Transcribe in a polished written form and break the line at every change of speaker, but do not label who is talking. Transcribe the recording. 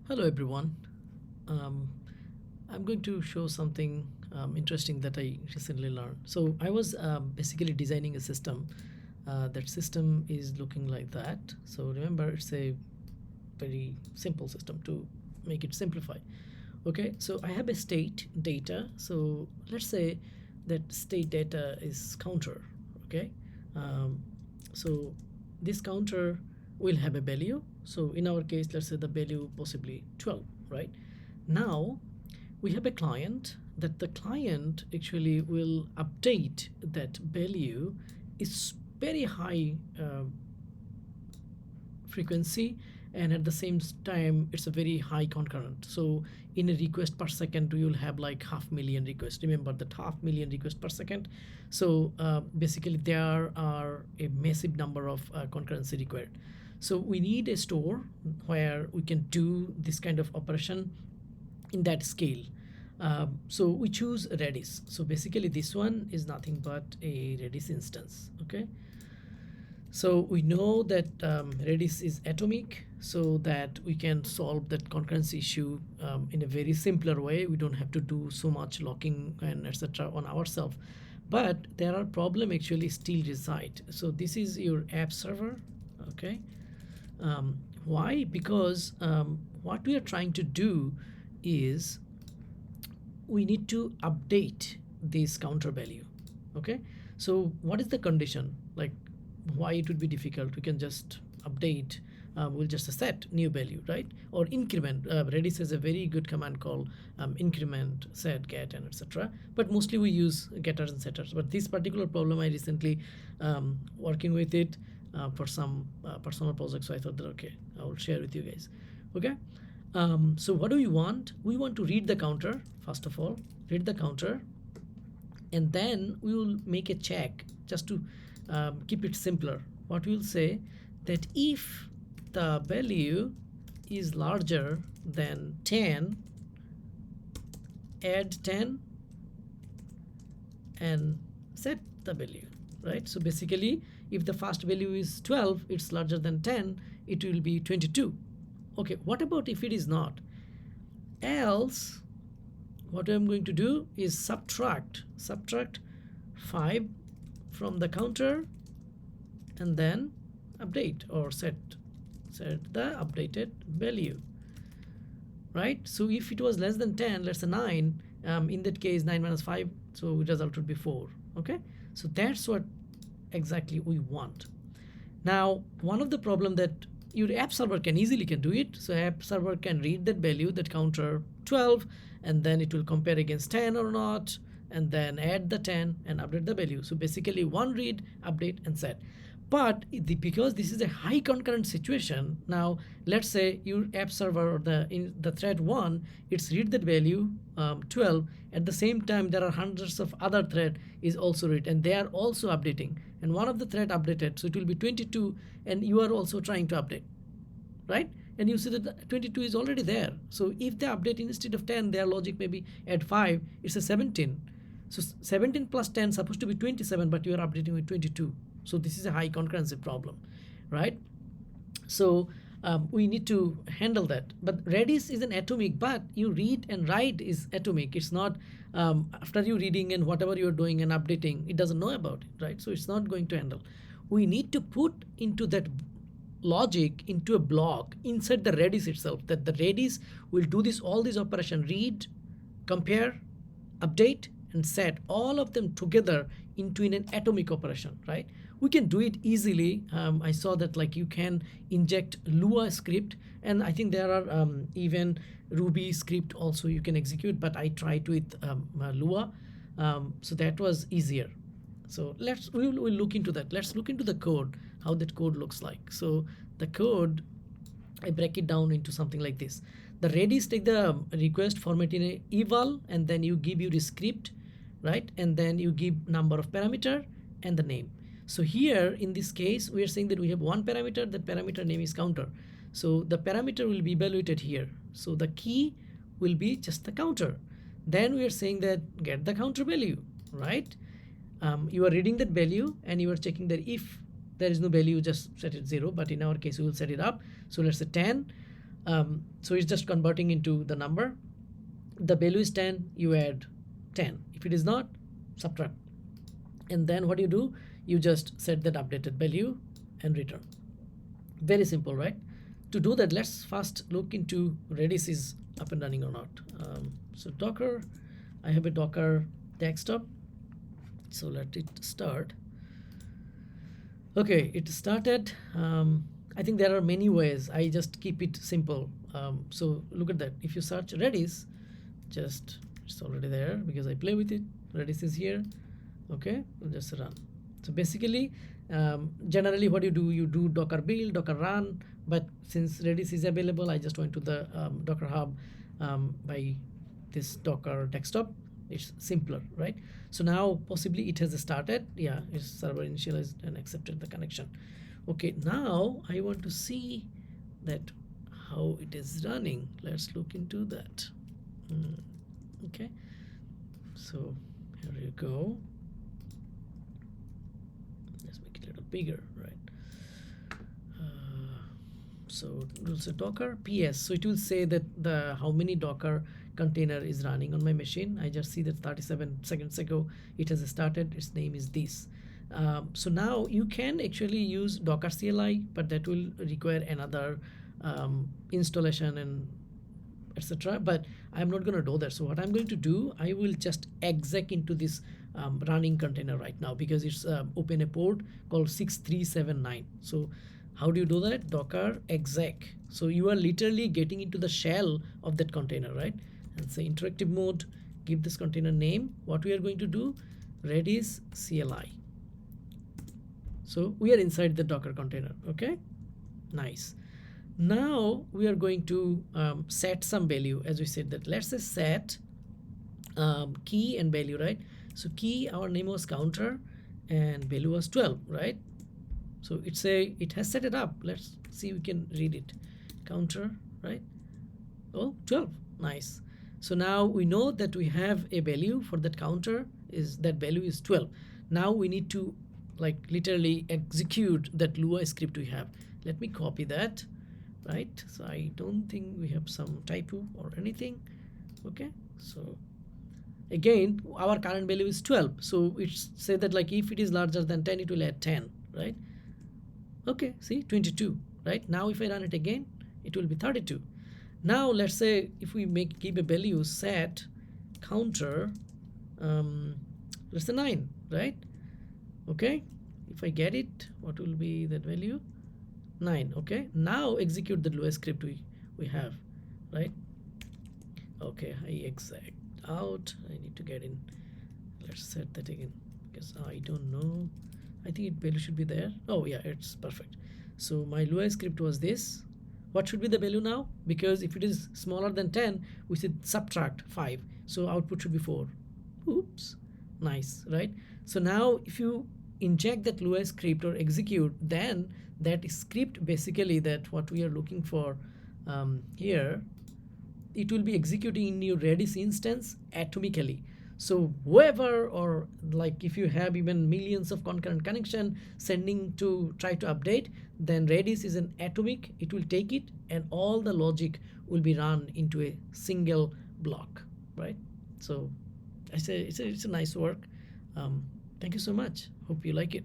Hello everyone. Um, I'm going to show something interesting that I recently learned. So I was basically designing a system. That system is looking like that. So remember, it's a very simple system to make it simplify. Okay, so I have a state data. So let's say that state data is counter. Okay, um, so this counter will have a value. So in our case, let's say the value possibly 12, right? Now we have a client that the client actually will update that value is very high frequency, and at the same time it's a very high concurrent. So in a request per second you'll have like 500,000 requests. Remember that 500,000 requests per second. So basically there are a massive number of concurrency required. So we need a store where we can do this kind of operation in that scale. So we choose Redis. So basically this one is nothing but a Redis instance. Okay, so we know that Redis is atomic, so that we can solve that concurrency issue in a very simpler way. We don't have to do so much locking and etc. on ourselves. But there are problem actually still reside. So this is your app server. Okay, why? Because what we are trying to do is we need to update this counter value. Okay, so what is the condition? Like, why it would be difficult? We can just update. We'll just set new value, right? Or increment. Redis has a very good command called increment, set, get, and etc. But mostly we use getters and setters. But this particular problem, I recently working with it for some personal projects. So I thought that okay, I will share with you guys. Okay. So what do we want? We want to read the counter first of all. Read the counter, and then we will make a check just to keep it simpler. What we will say that if the value is larger than 10, add 10 and set the value, right? So basically if the first value is 12, it's larger than 10, it will be 22. Okay, what about if it is not? Else what I'm going to do is subtract 5 from the counter and then update or set the updated value, right? So if it was less than 10, let's say 9, in that case 9 minus 5, so result would be 4. Okay, so that's what exactly we want. Now one of the problem that your app server can easily do it. So app server can read that value, that counter 12, and then it will compare against 10 or not, and then add the 10 and update the value. So basically one read, update, and set. But because this is a high concurrent situation, now let's say your app server or the thread 1, it's read that value 12. At the same time there are hundreds of other thread is also read, and they are also updating, and one of the thread updated, so it will be 22, and you are also trying to update, right? And you see that 22 is already there. So if they update instead of 10, their logic maybe add 5, it's a 17. So 17 plus 10 supposed to be 27, but you are updating with 22. So this is a high concurrency problem, right? So we need to handle that. But Redis is an atomic, but you read and write is atomic. It's not after you reading and whatever you're doing and updating, it doesn't know about it, right? So it's not going to handle. We need to put into that logic into a block inside the Redis itself, that the Redis will do this all these operation: read, compare, update, and set, all of them together into an atomic operation, right? We can do it easily. I saw that like you can inject LUA script, and I think there are even Ruby script also you can execute, but I tried with LUA, so that was easier. So we'll look into that. Let's look into the code, how that code looks like. So the code, I break it down into something like this. The Redis take the request, format in a eval, and then you give your script, right? And then you give number of parameter and the name. So here in this case we are saying that we have one parameter, that parameter name is counter. So the parameter will be evaluated here. So the key will be just the counter. Then we are saying that get the counter value, right? You are reading that value and you are checking that if there is no value, just set it 0, but in our case we will set it up. So let's say 10. So it's just converting into the number. The value is 10, you add 10. If it is not, subtract. And then what you do, you just set that updated value and return. Very simple, right? To do that, let's first look into Redis is up and running or not. So Docker, I have a Docker desktop. So let it start. Okay, it started. I think there are many ways. I just keep it simple. So look at that. If you search Redis, it's already there because I play with it. Redis is here. Okay, just run. So basically, generally what you do Docker build, Docker run. But since Redis is available, I just went to the Docker Hub by this Docker desktop. It's simpler, right? So now possibly it has started. Yeah, its server initialized and accepted the connection. Okay, now I want to see that how it is running. Let's look into that. Okay, so here you go. Let's make it a little bigger, right? So it will say Docker PS. So it will say that how many Docker container is running on my machine. I just see that 37 seconds ago it has started. Its name is this. So now you can actually use Docker CLI, but that will require another installation and etc. But I'm not going to do that. So what I'm going to do, I will just exec into this running container right now because it's open a port called 6379. So how do you do that? Docker exec. So you are literally getting into the shell of that container, right? And say interactive mode, give this container name. What we are going to do, Redis CLI. So we are inside the Docker container, okay? Nice. Now we are going to set some value, as we said that. Let's say set key and value, right? So key, our name was counter and value was 12, right? So it has set it up. Let's see, we can read it. Counter, right? Oh, 12, nice. So now we know that we have a value for that counter, that value is 12. Now we need to like literally execute that LUA script we have. Let me copy that, right? So I don't think we have some typo or anything. Okay, so again, our current value is 12. So it's say that like if it is larger than 10, it will add 10, right? Okay, see 22, right? Now if I run it again, it will be 32. Now let's say if we give a value set counter, let's say 9, right? Okay, if I get it, what will be that value? 9. Okay, now execute the LUA script we have, right? Okay, I exec out. I need to get in. Let's set that again because I don't know. I think value should be there. Oh yeah, it's perfect. So my LUA script was this. What should be the value now? Because if it is smaller than 10, we should subtract 5. So output should be 4. Oops, nice, right? So now if you inject that LUA script or execute, then that script basically that what we are looking for here, it will be executing in your Redis instance atomically. So whoever, or like if you have even millions of concurrent connection sending to try to update, then Redis is an atomic. It will take it and all the logic will be run into a single block, right? So I say it's a nice work. Thank you so much. Hope you like it.